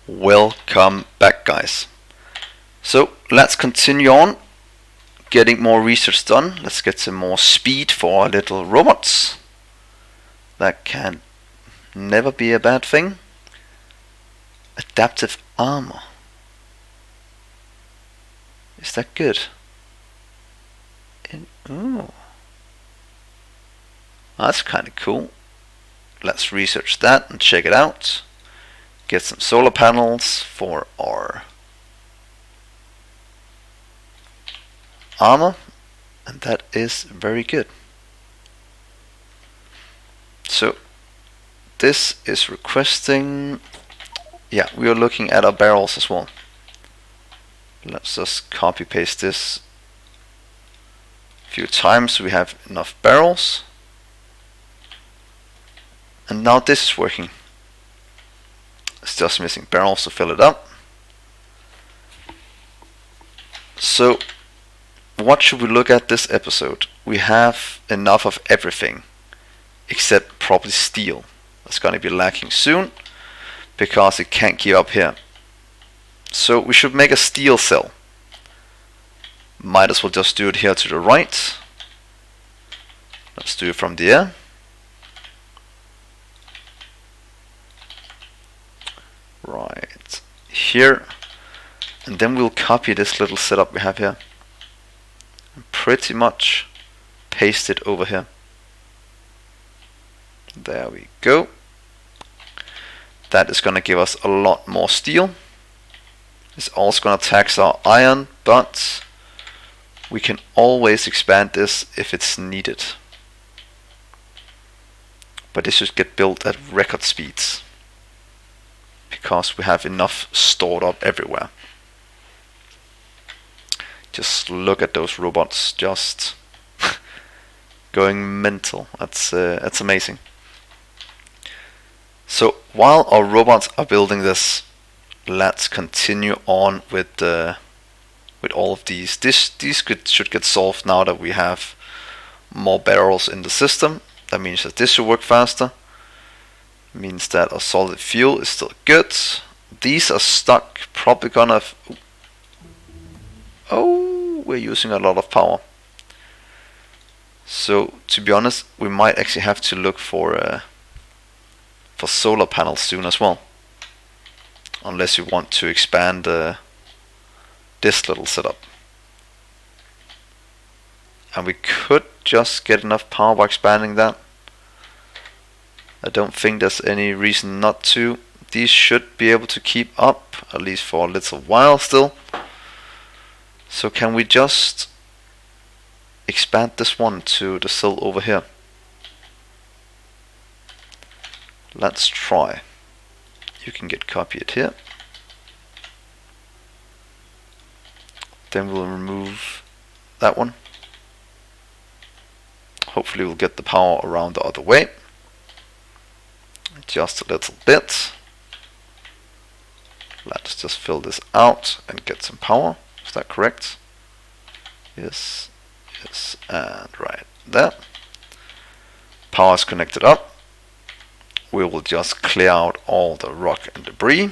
Welcome back, guys. So let's continue on getting more research done. Let's get some more speed for our little robots. That can never be a bad thing. Adaptive armor. Is that good? Ooh. That's kind of cool. Let's research that and check it out. Get some solar panels for our armor, and that is very good. So this is requesting, yeah, we are looking at our barrels as well. Let's just copy paste this a few times so we have enough barrels. And now this is working. It's just missing barrels to fill it up. So what should we look at this episode? We have enough of everything except probably steel. That's going to be lacking soon because it can't keep up here. So we should make a steel cell. Might as well just do it here to the right. Let's do it from the air. Right here, and then we'll copy this little setup we have here and pretty much paste it over here. There we go. That is going to give us a lot more steel. It's also going to tax our iron, but we can always expand this if it's needed. But this should get built at record speeds, because we have enough stored up everywhere. Just look at those robots just going mental. That's amazing. So while our robots are building this, let's continue on with all of these. These should get solved now that we have more barrels in the system. That means that this should work faster. Means that our solid fuel is still good. These are stuck, probably gonna we're using a lot of power. So to be honest, we might actually have to look for solar panels soon as well, unless you want to expand this little setup. And we could just get enough power by expanding that. I don't think there's any reason not to. These should be able to keep up, at least for a little while still. So can we just expand this one to the cell over here? Let's try. You can get copied here. Then we'll remove that one. Hopefully we'll get the power around the other way. Just a little bit. Let's just fill this out and get some power. Is that correct? Yes, yes, and right there. Power is connected up. We will just clear out all the rock and debris.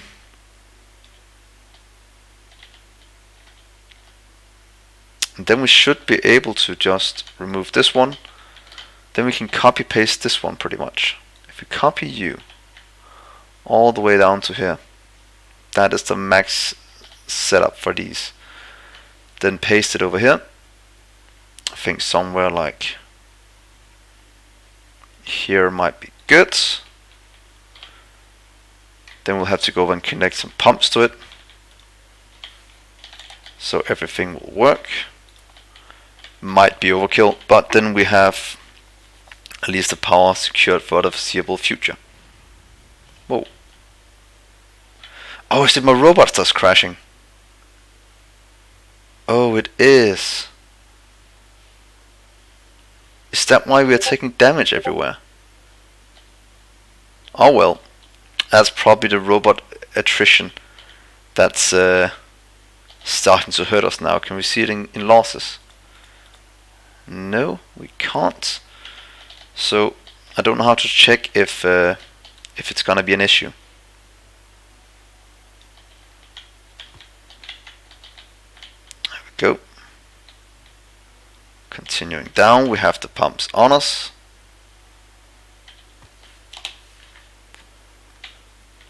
And then we should be able to just remove this one. Then we can copy paste this one pretty much. If we copy you all the way down to here, that is the max setup for these. Then paste it over here. I think somewhere like here might be good. Then we'll have to go and connect some pumps to it, so everything will work. Might be overkill, but then we have at least the power secured for the foreseeable future. Whoa. Oh, is it my robot that's crashing? Oh, it is. Is that why we are taking damage everywhere? Oh well. That's probably the robot attrition that's starting to hurt us now. Can we see it in losses? No, we can't. So I don't know how to check if it's gonna be an issue. go. Continuing down, we have the pumps on us.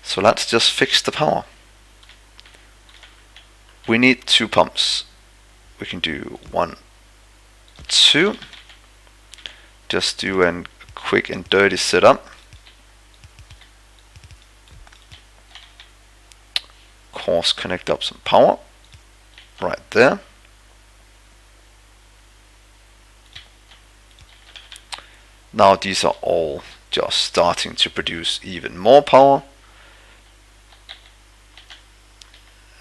So let's just fix the power. We need 2 pumps. We can do 1, 2. Just do a quick and dirty setup. Course, connect up some power right there. Now these are all just starting to produce even more power.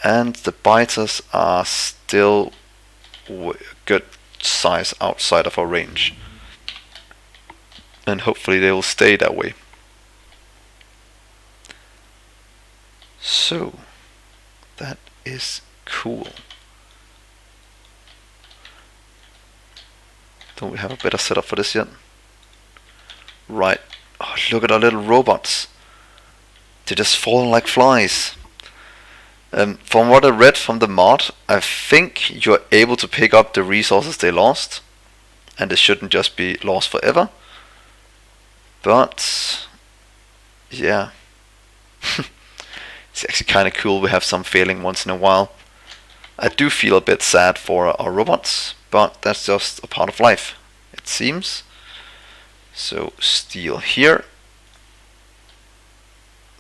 And the biters are still a good size outside of our range. And hopefully they will stay that way. So, that is cool. Don't we have a better setup for this yet? Right. Oh, look at our little robots. They're just falling like flies. From what I read from the mod, I think you're able to pick up the resources they lost, and they shouldn't just be lost forever. But yeah, it's actually kind of cool. We have some failing once in a while. I do feel a bit sad for our robots, but that's just a part of life, it seems. So steel here.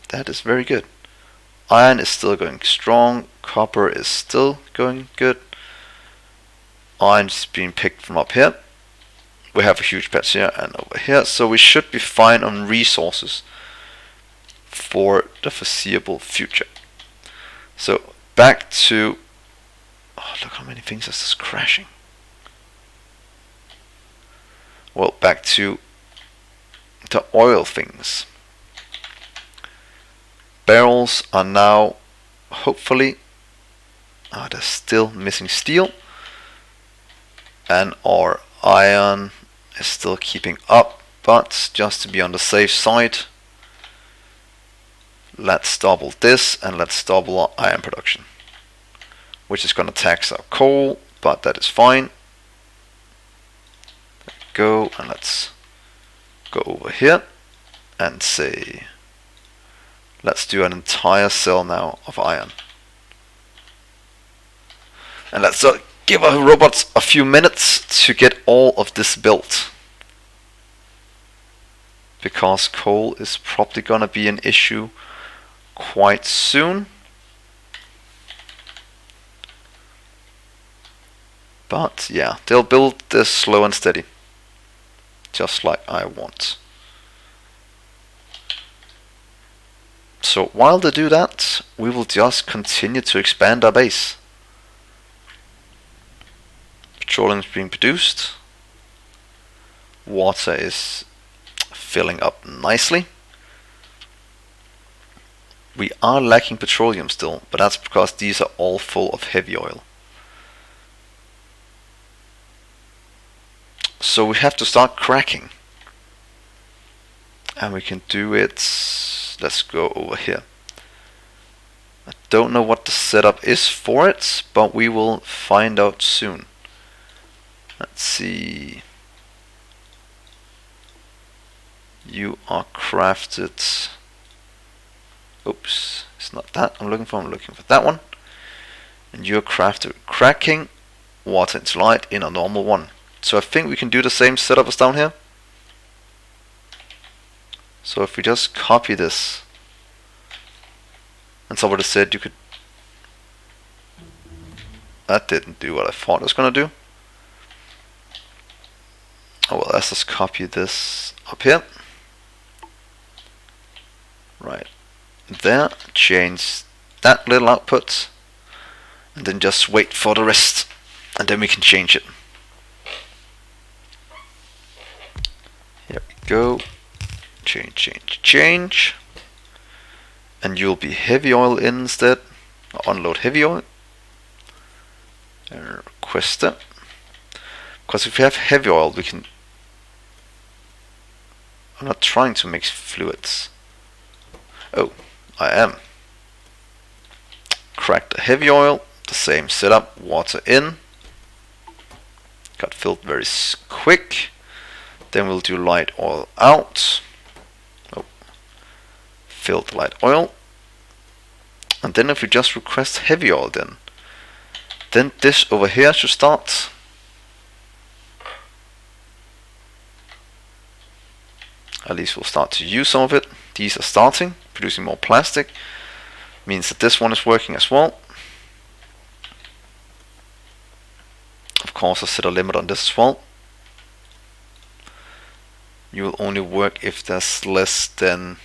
That is very good. Iron is still going strong. Copper is still going good. Iron is being picked from up here. We have a huge patch here and over here, so we should be fine on resources for the foreseeable future. So back to, oh, look how many things is this crashing. Well, back to the oil things. Barrels are now hopefully, they're still missing steel, and our iron is still keeping up, but just to be on the safe side, let's double this and let's double our iron production, which is going to tax our coal, but that is fine. There we go, and let's go over here and say, let's do an entire cell now of iron. And let's give our robots a few minutes to get all of this built, because coal is probably gonna be an issue quite soon. But yeah, they'll build this slow and steady, just like I want. So while they do that, we will just continue to expand our base. Petroleum is being produced. Water is filling up nicely. We are lacking petroleum still, but that's because these are all full of heavy oil. So we have to start cracking. And we can do it. Let's go over here. I don't know what the setup is for it, but we will find out soon. Let's see. You are crafted. Oops, it's not that I'm looking for. I'm looking for that one. And you're crafted cracking, water into light in a normal one. So I think we can do the same setup as down here. So if we just copy this, and somebody said you could, that didn't do what I thought it was gonna do. Oh well, let's just copy this up here. Right there, change that little output, and then just wait for the rest, and then we can change it. Here we go. Change, change, change. And you'll be heavy oil in instead. Unload heavy oil. And request it. Because if we have heavy oil, we can. I'm not trying to mix fluids. Oh, I am. Crack the heavy oil. The same setup. Water in. got filled very quick. Then we'll do light oil out. Oh, filled light oil. And then if we just request heavy oil, then this over here should start. At least we'll start to use some of it. These are starting, producing more plastic. Means that this one is working as well. Of course, I'll set a limit on this as well. You will only work if there's less than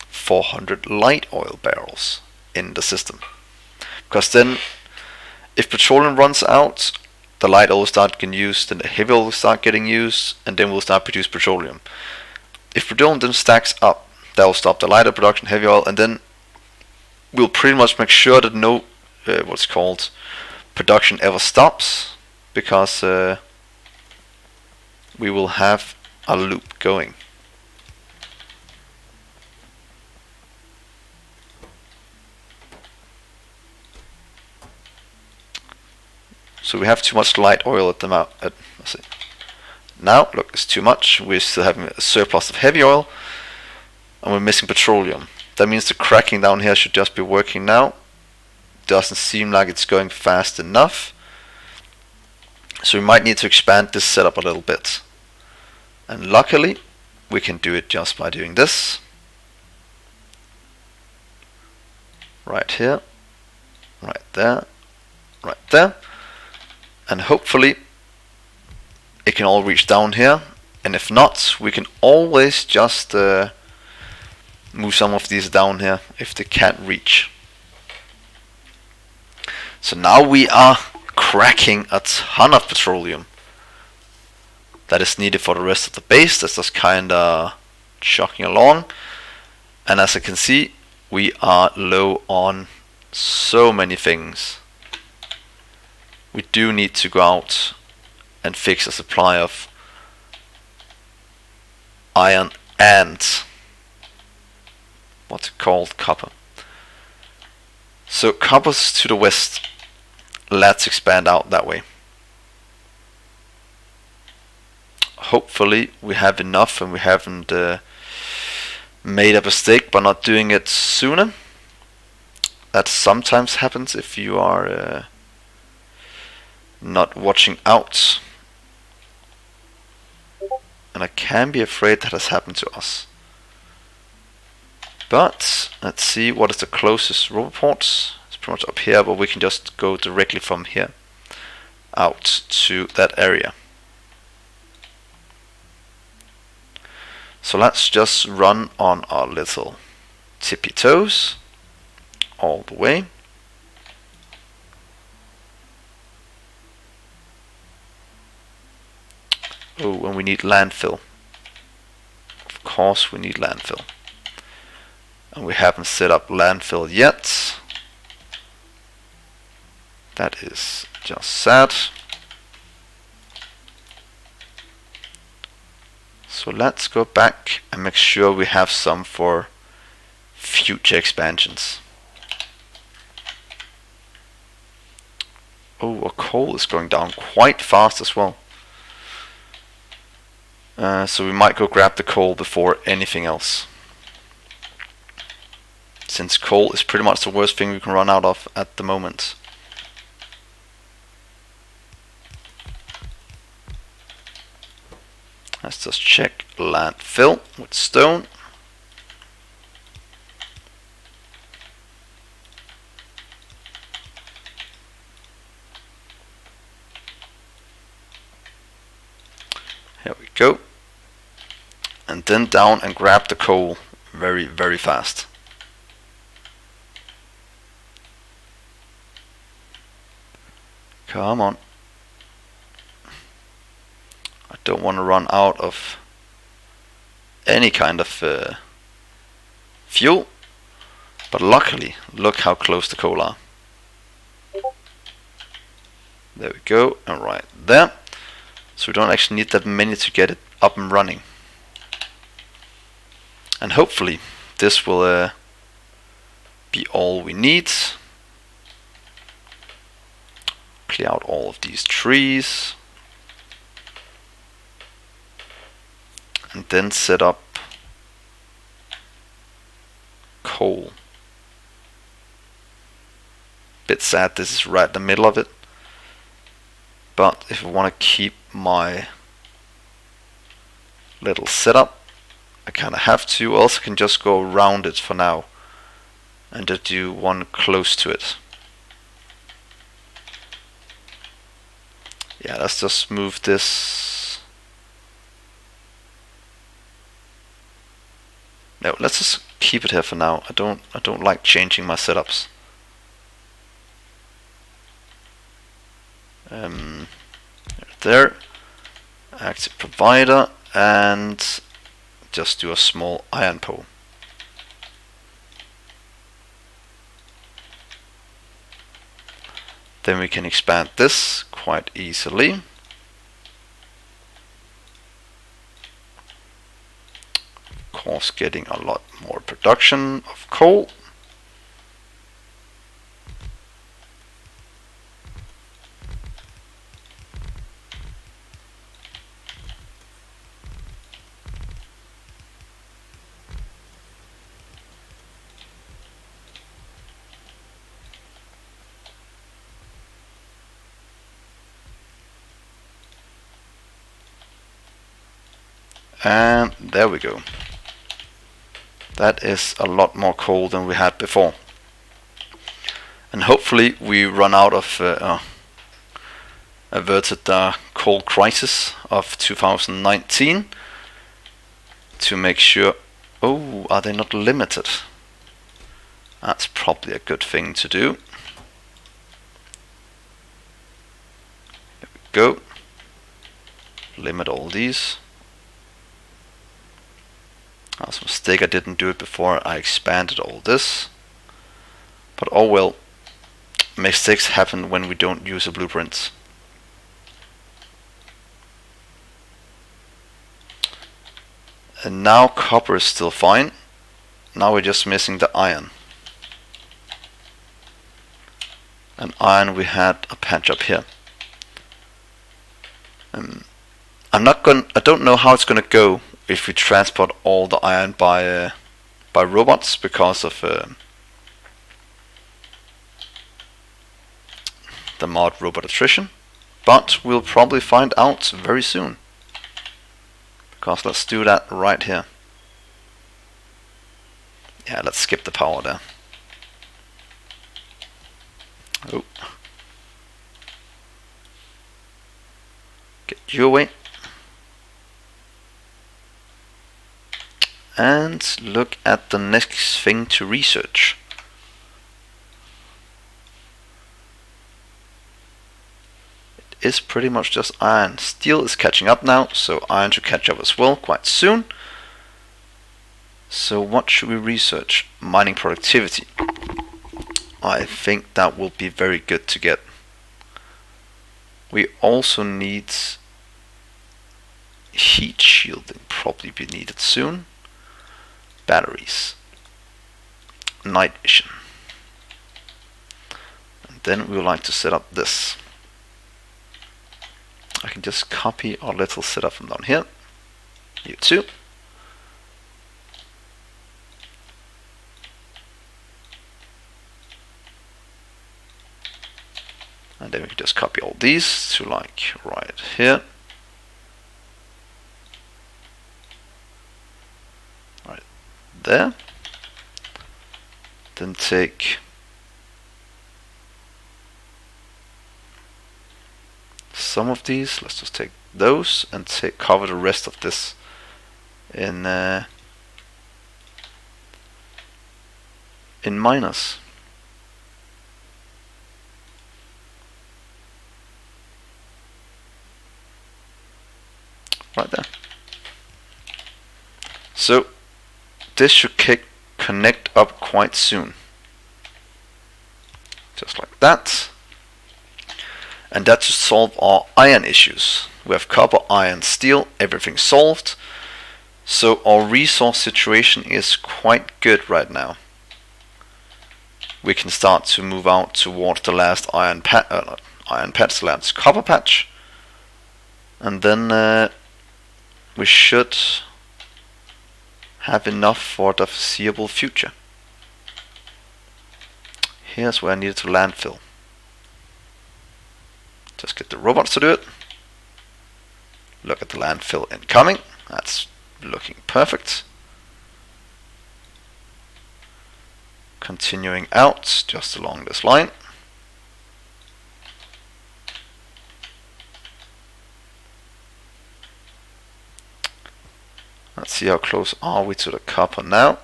400 light oil barrels in the system. Because then, if petroleum runs out, the light oil will start getting used, and the heavy oil will start getting used, and then we'll start produce petroleum. If petroleum then stacks up, that will stop the light oil production, heavy oil, and then we'll pretty much make sure that no what's called production ever stops, because we will have a loop going. So we have too much light oil at the let's see. Now, look, it's too much. We're still having a surplus of heavy oil, and we're missing petroleum. That means the cracking down here should just be working now. Doesn't seem like it's going fast enough. So we might need to expand this setup a little bit. And luckily, we can do it just by doing this. Right here, right there, right there. And hopefully it can all reach down here, and if not, we can always just move some of these down here if they can't reach. So now we are cracking a ton of petroleum that is needed for the rest of the base. That's just kinda chugging along, and as you can see, we are low on so many things. We do need to go out and fix a supply of iron and what's it called, copper. So copper's to the west. Let's expand out that way. Hopefully we have enough and we haven't made a mistake by not doing it sooner. That sometimes happens if you are not watching out. And I can be afraid that has happened to us. But let's see what is the closest robot port. It's pretty much up here, but we can just go directly from here out to that area. So let's just run on our little tippy toes all the way. Oh, and we need landfill. Of course we need landfill. And we haven't set up landfill yet. That is just sad. So let's go back and make sure we have some for future expansions. Oh, our coal is going down quite fast as well. So we might go grab the coal before anything else. Since coal is pretty much the worst thing we can run out of at the moment. Let's just check landfill with stone. Here we go. And then down and grab the coal very, very fast. Come on. I don't want to run out of any kind of fuel. But luckily, look how close the coal are. There we go, and right there. So we don't actually need that many to get it up and running. And hopefully this will be all we need. Clear out all of these trees. and then set up coal. Bit sad this is right in the middle of it, but if I want to keep my little setup, I kind of have to. Also can just go around it for now and just do one close to it. Yeah, let's just move this. No, let's just keep it here for now. I don't like changing my setups. There, active provider, and just do a small iron pole. Then we can expand this quite easily. Of course, getting a lot more production of coal. And there we go. That is a lot more coal than we had before. And hopefully we run out of averted the coal crisis of 2019 to make sure. Oh, are they not limited? That's probably a good thing to do. There we go. Limit all these. That was a mistake, I didn't do it before I expanded all this. But oh well, mistakes happen when we don't use a blueprint. And now copper is still fine. Now we're just missing the iron. And iron we had a patch up here. I don't know how it's gonna go if we transport all the iron by robots because of the mod robot attrition, but we'll probably find out very soon. Because let's do that right here. Yeah, let's skip the power there. Oh. Get you away. And look at the next thing to research. It is pretty much just iron. Steel is catching up now, so iron should catch up as well quite soon. So what should we research? Mining productivity. I think that will be very good to get. We also need heat shielding, probably be needed soon. Batteries, night vision, and then we would like to set up this. I can just copy our little setup from down here. You too. And then we can just copy all these to like right here. There. Then take some of these. Let's just take those and cover the rest of this in minus. Right there. So this should connect up quite soon. Just like that. And that should solve our iron issues. We have copper, iron, steel, everything solved. So our resource situation is quite good right now. We can start to move out towards the last iron patch, the last copper patch. And then we should have enough for the foreseeable future. Here's where I needed to landfill. Just get the robots to do it. Look at the landfill incoming. That's looking perfect. Continuing out just along this line. Let's see how close are we to the copper now.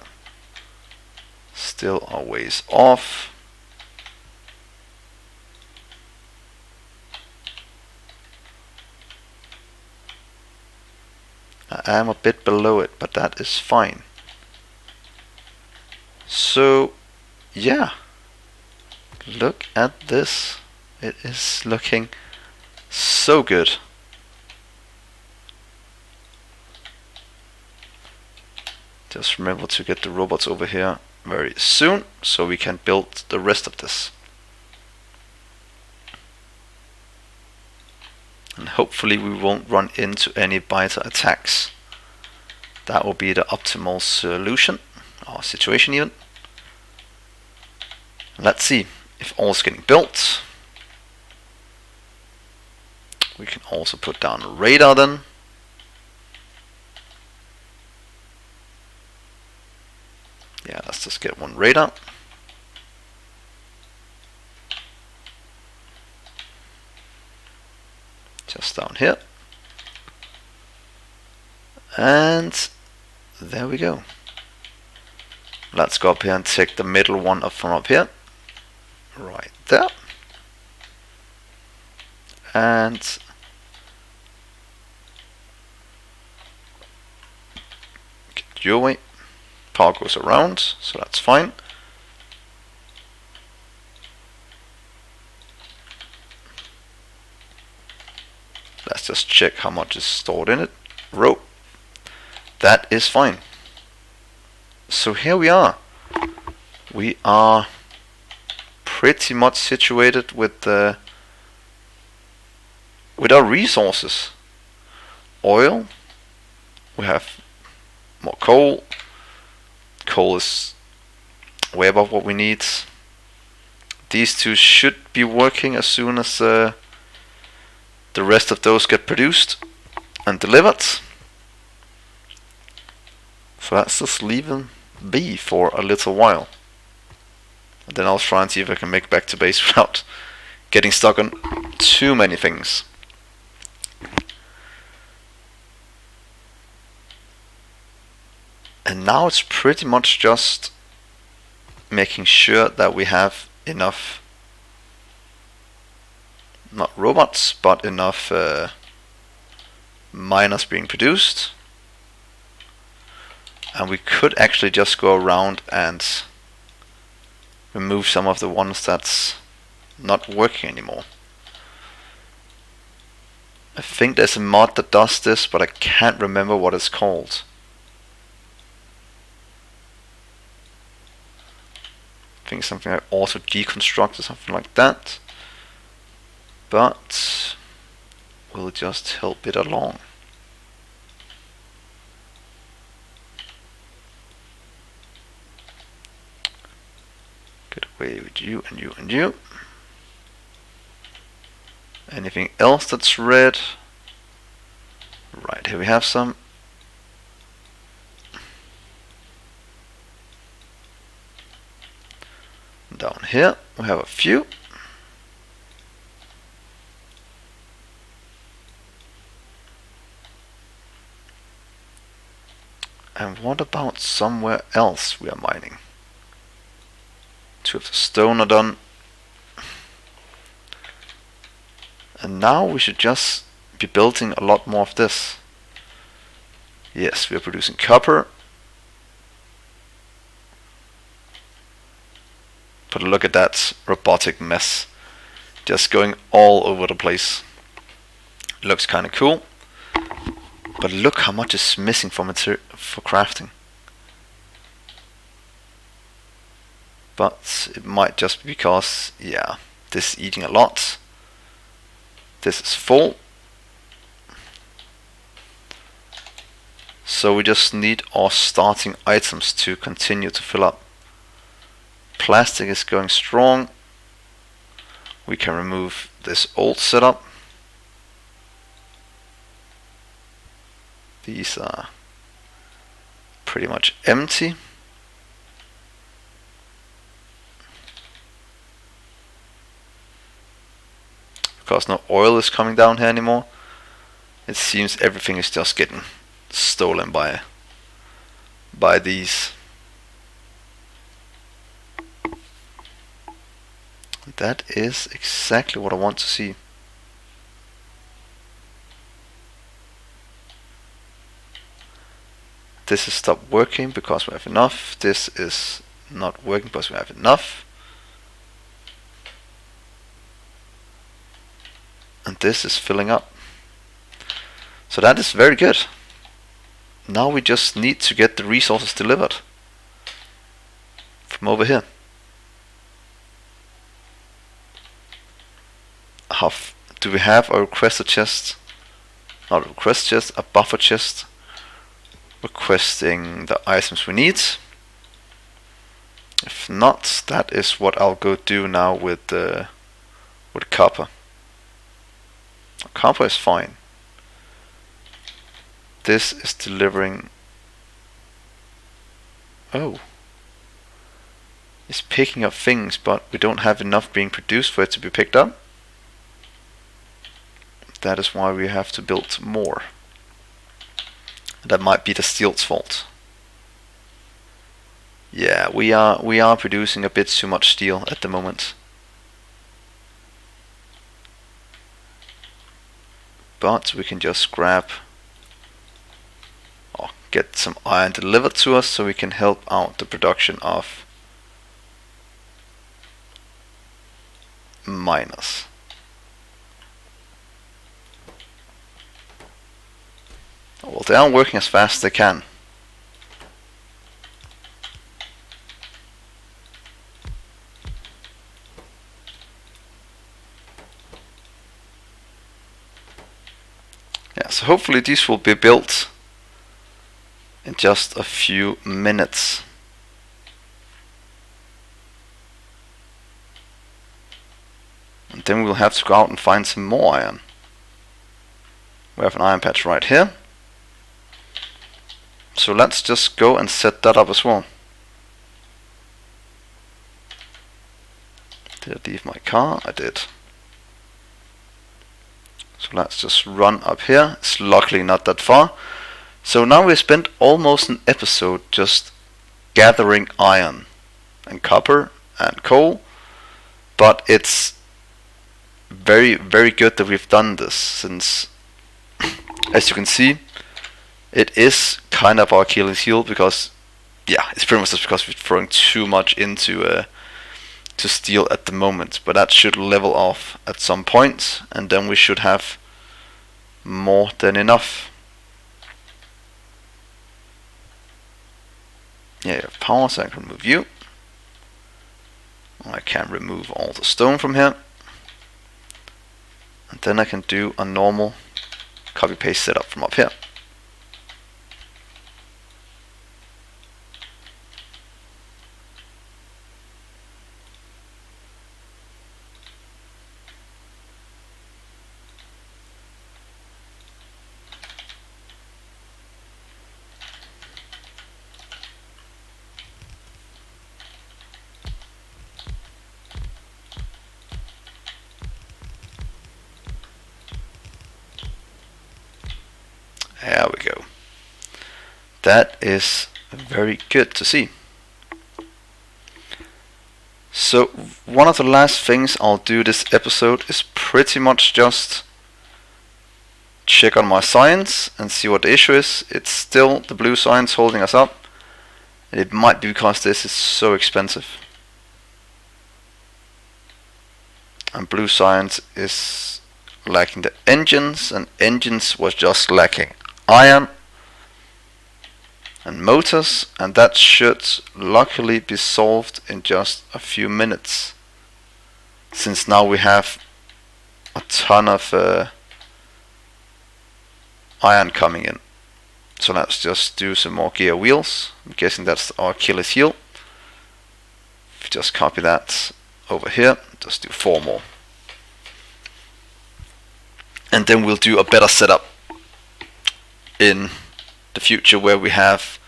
Still a ways off. I am a bit below it, but that is fine. So, yeah. Look at this. It is looking so good. Just remember to get the robots over here very soon, so we can build the rest of this. And hopefully we won't run into any biter attacks. That will be the optimal solution, or situation even. Let's see if all's getting built. We can also put down a radar then. Yeah, let's just get one radar. Just down here. And there we go. Let's go up here and take the middle one up from up here. Right there. And get your way. Power goes around, so that's fine. Let's just check how much is stored in it. Row. That is fine. So here we are. We are pretty much situated with our resources. Oil. We have more coal. Coal is way above what we need. These two should be working as soon as the rest of those get produced and delivered. So let's just leave them be for a little while. And then I'll try and see if I can make back to base without getting stuck on too many things. And now it's pretty much just making sure that we have enough, not robots, but enough miners being produced. And we could actually just go around and remove some of the ones that's not working anymore. I think there's a mod that does this, but I can't remember what it's called. I think something like auto deconstruct or something like that. But we'll just help it along. Get away with you and you and you. Anything else that's red? Right, here we have some. Down here we have a few. And what about somewhere else we are mining? Two of the stone are done. And now we should just be building a lot more of this. Yes, we are producing copper. But look at that robotic mess. Just going all over the place. Looks kind of cool. But look how much is missing for crafting. But it might just be because, yeah, this is eating a lot. This is full. So we just need our starting items to continue to fill up. Plastic is going strong. We can remove this old setup. These are pretty much empty. Because no oil is coming down here anymore. It seems everything is just getting stolen by these. That is exactly what I want to see. This is stopped working because we have enough. This is not working because we have enough. And this is filling up. So that is very good. Now we just need to get the resources delivered from over here. Do we have a requested chest? Not a request chest, a buffer chest. Requesting the items we need. If not, that is what I'll go do now with copper. Copper is fine. This is delivering. Oh, it's picking up things, but we don't have enough being produced for it to be picked up. That is why we have to build more. That might be the steel's fault. Yeah, we are producing a bit too much steel at the moment. But we can just grab or get some iron delivered to us so we can help out the production of miners. Well, they aren't working as fast as they can. Yeah, so hopefully these will be built in just a few minutes. And then we'll have to go out and find some more iron. We have an iron patch right here. So let's just go and set that up as well. Did I leave my car? I did. So let's just run up here. It's luckily not that far. So now we spent almost an episode just gathering iron and copper and coal. But it's very, very good that we've done this, since, as you can see, it is kind of our Achilles heel, because, yeah, it's pretty much just because we're throwing too much into to steel at the moment. But that should level off at some point, and then we should have more than enough. Yeah, you have power, so I can remove you. I can remove all the stone from here. And then I can do a normal copy-paste setup from up here. There we go. That is very good to see. So one of the last things I'll do this episode is pretty much just check on my science and see what the issue is. It's still the blue science holding us up, and it might be because this is so expensive. And blue science is lacking the engines, and engines was just lacking iron and motors, and that should luckily be solved in just a few minutes, since now we have a ton of iron coming in. So let's just do some more gear wheels. I'm guessing that's our Achilles heel. If you just copy that over here, just do 4 more. And then we'll do a better setup in the future where we have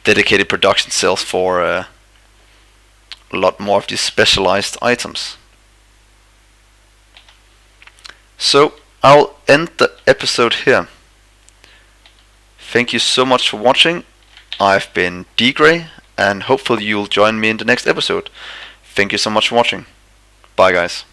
dedicated production cells for a lot more of these specialized items. So I'll end the episode here. Thank you so much for watching. I've been Dgray, and hopefully you'll join me in the next episode. Thank you so much for watching. Bye guys.